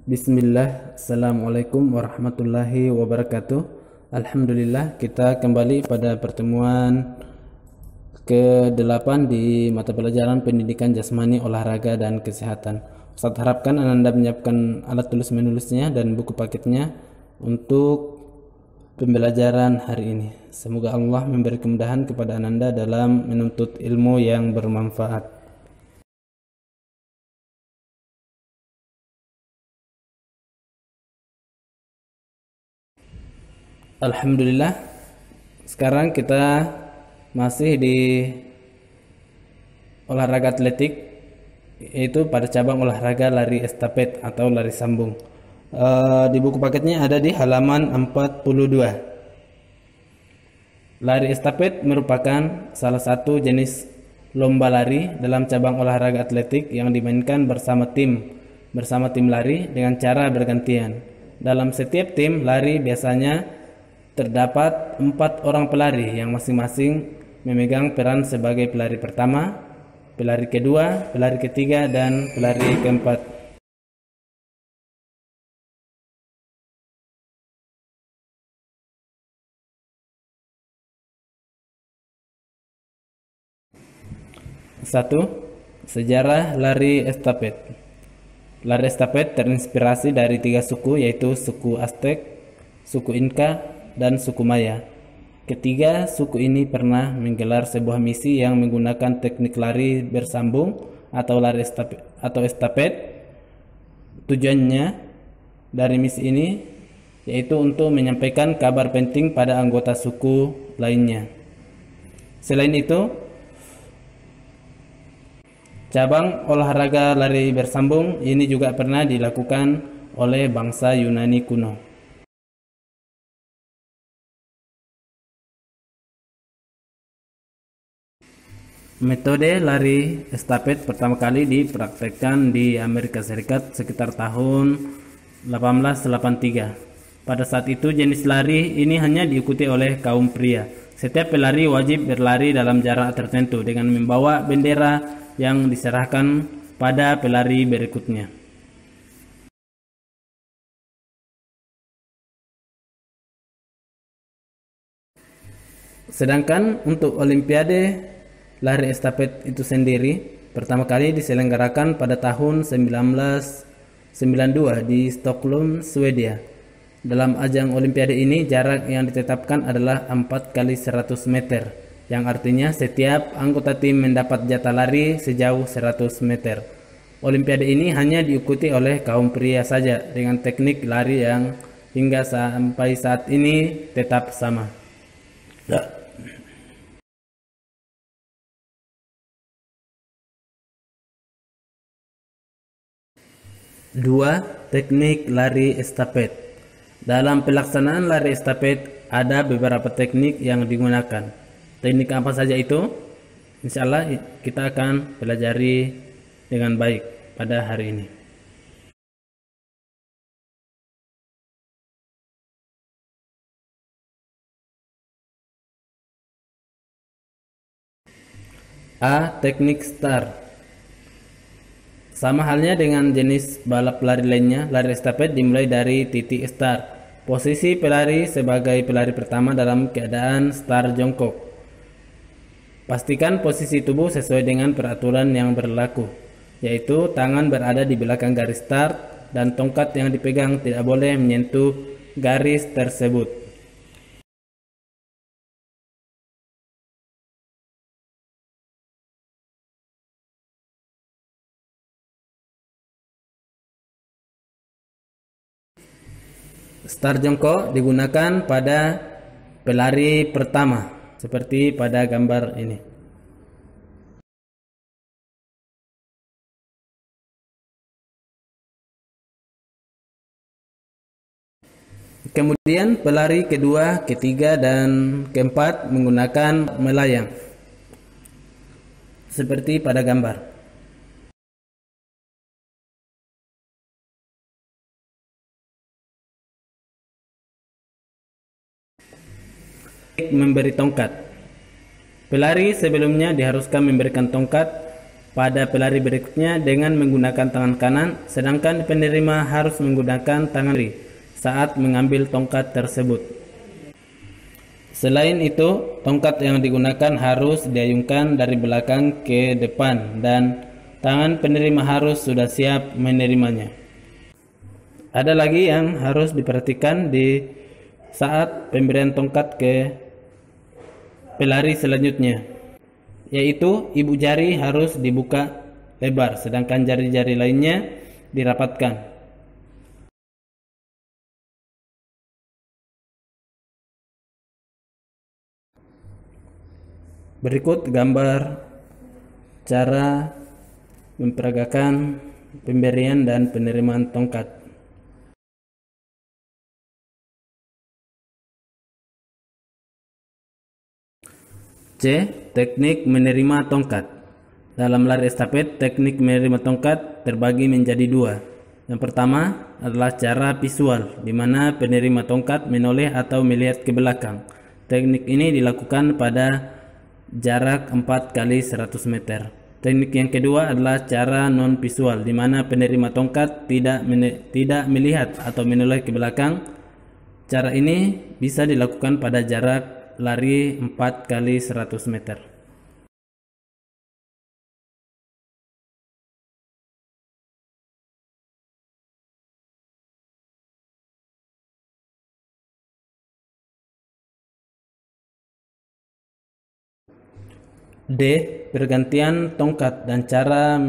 Bismillah, Assalamualaikum warahmatullahi wabarakatuh. Alhamdulillah, kita kembali pada pertemuan ke-8 di mata pelajaran pendidikan jasmani, olahraga, dan kesehatan. Ustaz harapkan Anda menyiapkan alat tulis menulisnya dan buku paketnya untuk pembelajaran hari ini. Semoga Allah memberi kemudahan kepada Anda dalam menuntut ilmu yang bermanfaat. Alhamdulillah, sekarang kita masih di olahraga atletik, yaitu pada cabang olahraga lari estafet atau lari sambung. Di buku paketnya ada di halaman 42. Lari estafet merupakan salah satu jenis lomba lari dalam cabang olahraga atletik yang dimainkan bersama tim lari dengan cara bergantian. Dalam setiap tim lari biasanya terdapat 4 orang pelari yang masing-masing memegang peran sebagai pelari pertama, pelari kedua, pelari ketiga, dan pelari keempat. Satu, sejarah lari estafet. Lari estafet terinspirasi dari 3 suku, yaitu suku Aztec, suku Inca, dan suku Maya. Ketiga suku ini pernah menggelar sebuah misi yang menggunakan teknik lari bersambung atau lari estafet. Tujuannya dari misi ini yaitu untuk menyampaikan kabar penting pada anggota suku lainnya. Selain itu, cabang olahraga lari bersambung ini juga pernah dilakukan oleh bangsa Yunani kuno. Metode lari estafet pertama kali dipraktekkan di Amerika Serikat sekitar tahun 1883. Pada saat itu jenis lari ini hanya diikuti oleh kaum pria. Setiap pelari wajib berlari dalam jarak tertentu dengan membawa bendera yang diserahkan pada pelari berikutnya. Sedangkan untuk Olimpiade lari estafet itu sendiri pertama kali diselenggarakan pada tahun 1992 di Stockholm, Swedia. Dalam ajang Olimpiade ini jarak yang ditetapkan adalah 4 kali 100 meter, yang artinya setiap anggota tim mendapat jatah lari sejauh 100 meter. Olimpiade ini hanya diikuti oleh kaum pria saja dengan teknik lari yang hingga sampai saat ini tetap sama. Dua, teknik lari estafet. Dalam pelaksanaan lari estafet ada beberapa teknik yang digunakan. Teknik apa saja itu? Insya Allah kita akan pelajari dengan baik pada hari ini. A. Teknik start. Sama halnya dengan jenis balap lari lainnya, lari estafet dimulai dari titik start. Posisi pelari sebagai pelari pertama dalam keadaan start jongkok. Pastikan posisi tubuh sesuai dengan peraturan yang berlaku, yaitu tangan berada di belakang garis start dan tongkat yang dipegang tidak boleh menyentuh garis tersebut. Start jongkok digunakan pada pelari pertama, seperti pada gambar ini. Kemudian pelari kedua, ketiga, dan keempat menggunakan melayang, seperti pada gambar. Memberi tongkat. Pelari sebelumnya diharuskan memberikan tongkat pada pelari berikutnya dengan menggunakan tangan kanan, sedangkan penerima harus menggunakan tangan kiri saat mengambil tongkat tersebut. Selain itu, tongkat yang digunakan harus diayunkan dari belakang ke depan dan tangan penerima harus sudah siap menerimanya. Ada lagi yang harus diperhatikan di saat pemberian tongkat ke pelari selanjutnya, yaitu ibu jari harus dibuka lebar, sedangkan jari-jari lainnya dirapatkan. Berikut gambar cara memperagakan pemberian dan penerimaan tongkat. C. Teknik menerima tongkat. Dalam lari estafet, teknik menerima tongkat terbagi menjadi dua. Yang pertama adalah cara visual, di mana penerima tongkat menoleh atau melihat ke belakang. Teknik ini dilakukan pada jarak 4 kali 100 meter. Teknik yang kedua adalah cara non-visual, di mana penerima tongkat tidak melihat atau menoleh ke belakang. Cara ini bisa dilakukan pada jarak lari 4 kali 100 meter. D. Pergantian tongkat dan cara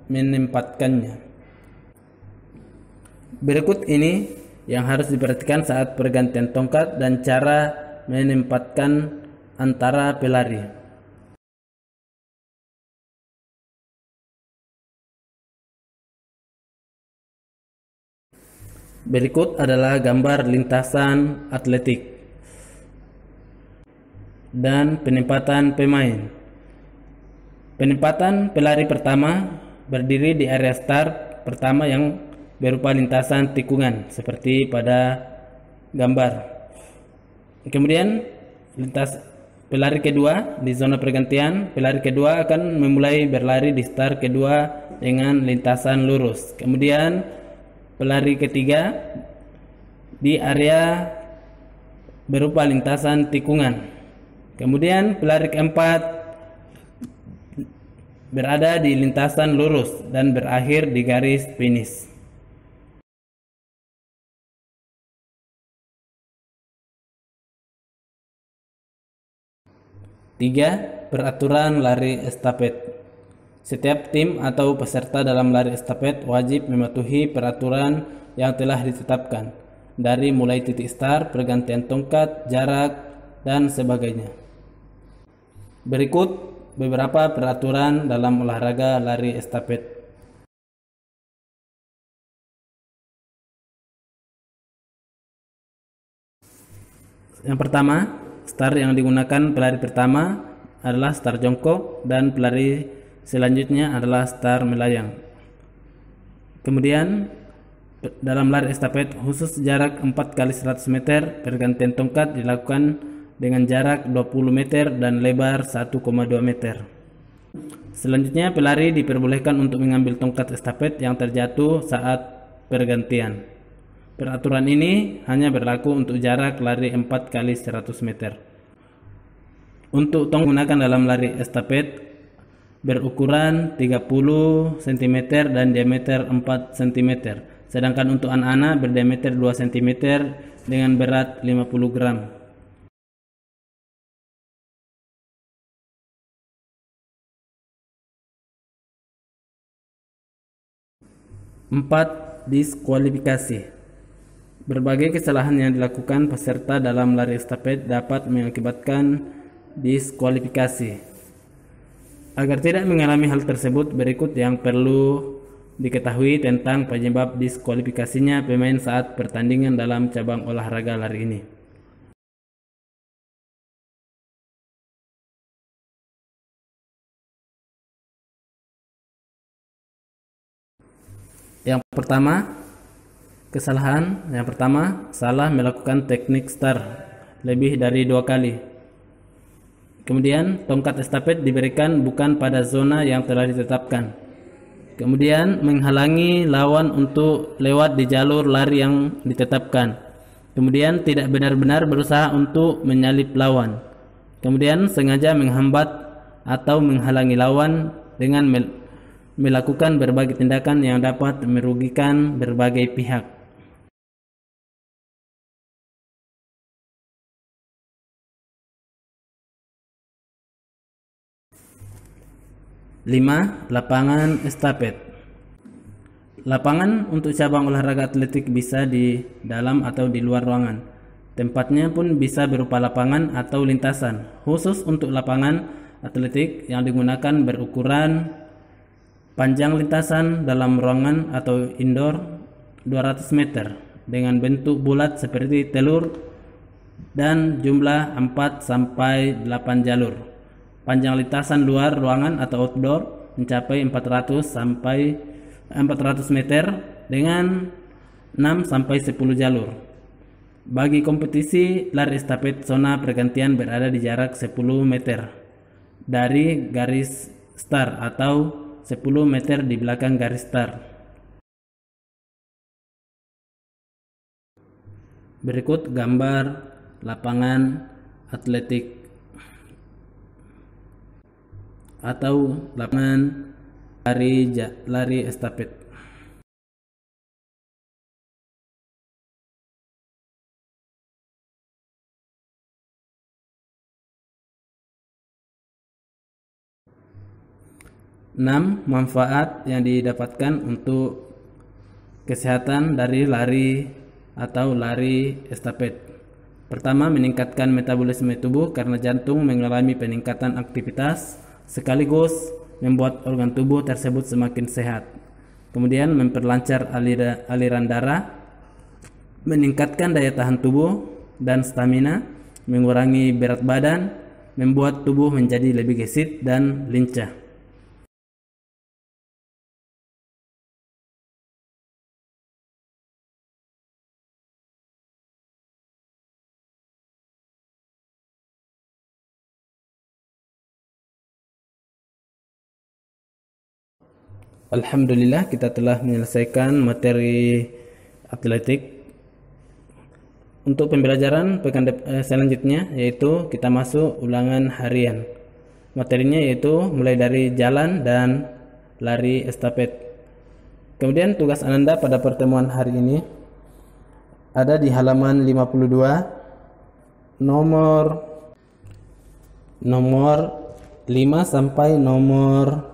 menempatkannya. Berikut ini yang harus diperhatikan saat pergantian tongkat dan cara menempatkan antara pelari. Berikut adalah gambar lintasan atletik dan penempatan pemain. Penempatan pelari pertama berdiri di area start pertama yang berupa lintasan tikungan seperti pada gambar. Kemudian lintas pelari kedua di zona pergantian, pelari kedua akan memulai berlari di start kedua dengan lintasan lurus. Kemudian pelari ketiga di area berupa lintasan tikungan. Kemudian pelari keempat berada di lintasan lurus dan berakhir di garis finish. Tiga, peraturan lari estafet. Setiap tim atau peserta dalam lari estafet wajib mematuhi peraturan yang telah ditetapkan, dari mulai titik start, pergantian tongkat, jarak, dan sebagainya. Berikut beberapa peraturan dalam olahraga lari estafet. Yang pertama, start yang digunakan pelari pertama adalah start jongkok dan pelari selanjutnya adalah start melayang. Kemudian dalam lari estafet khusus jarak 4 kali 100 meter, pergantian tongkat dilakukan dengan jarak 20 meter dan lebar 1,2 meter. Selanjutnya pelari diperbolehkan untuk mengambil tongkat estafet yang terjatuh saat pergantian. Peraturan ini hanya berlaku untuk jarak lari 4 kali 100 meter. Untuk tongkat digunakan dalam lari estafet berukuran 30 cm dan diameter 4 cm. Sedangkan untuk anak-anak berdiameter 2 cm dengan berat 50 gram. 4. Diskualifikasi. Berbagai kesalahan yang dilakukan peserta dalam lari estafet dapat mengakibatkan diskualifikasi. Agar tidak mengalami hal tersebut, berikut yang perlu diketahui tentang penyebab diskualifikasinya pemain saat pertandingan dalam cabang olahraga lari ini. Yang pertama, salah melakukan teknik start lebih dari 2 kali. Kemudian tongkat estafet diberikan bukan pada zona yang telah ditetapkan. Kemudian menghalangi lawan untuk lewat di jalur lari yang ditetapkan. Kemudian tidak benar-benar berusaha untuk menyalip lawan. Kemudian sengaja menghambat atau menghalangi lawan dengan melakukan berbagai tindakan yang dapat merugikan berbagai pihak. 5. Lapangan estafet. Lapangan untuk cabang olahraga atletik bisa di dalam atau di luar ruangan. Tempatnya pun bisa berupa lapangan atau lintasan. Khusus untuk lapangan atletik yang digunakan berukuran panjang lintasan dalam ruangan atau indoor 200 meter dengan bentuk bulat seperti telur dan jumlah 4 sampai 8 jalur. Panjang lintasan luar ruangan atau outdoor mencapai 400 sampai 400 meter dengan 6 sampai 10 jalur. Bagi kompetisi lari estafet, zona pergantian berada di jarak 10 meter dari garis start atau 10 meter di belakang garis start. Berikut gambar lapangan atletik atau lapangan lari estafet. Enam, manfaat yang didapatkan untuk kesehatan dari lari atau lari estafet. Pertama, meningkatkan metabolisme tubuh karena jantung mengalami peningkatan aktivitas sekaligus membuat organ tubuh tersebut semakin sehat. Kemudian memperlancar aliran darah, meningkatkan daya tahan tubuh dan stamina, mengurangi berat badan, membuat tubuh menjadi lebih gesit dan lincah. Alhamdulillah, kita telah menyelesaikan materi atletik. Untuk pembelajaran pekan selanjutnya yaitu kita masuk ulangan harian. Materinya yaitu mulai dari jalan dan lari estafet. Kemudian tugas Ananda pada pertemuan hari ini ada di halaman 52 nomor 5 sampai nomor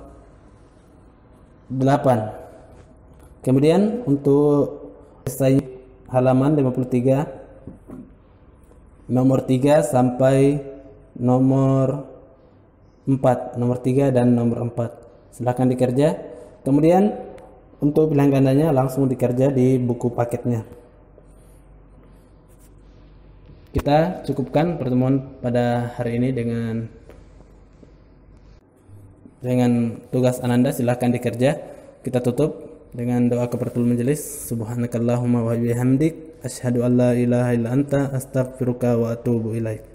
8. Kemudian untuk esai halaman 53 nomor 3 sampai nomor 4, nomor 3 dan nomor 4. Silahkan dikerja. Kemudian untuk pilihan gandanya langsung dikerja di buku paketnya. Kita cukupkan pertemuan pada hari ini dengan tugas Ananda. Silahkan dikerja. Kita tutup dengan doa kafaratul majelis. Subhanakallahumma wa bihamdik asyhadu an la ilaha illa anta astaghfiruka wa atubu ilaik.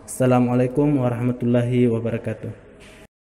Assalamualaikum warahmatullahi wabarakatuh.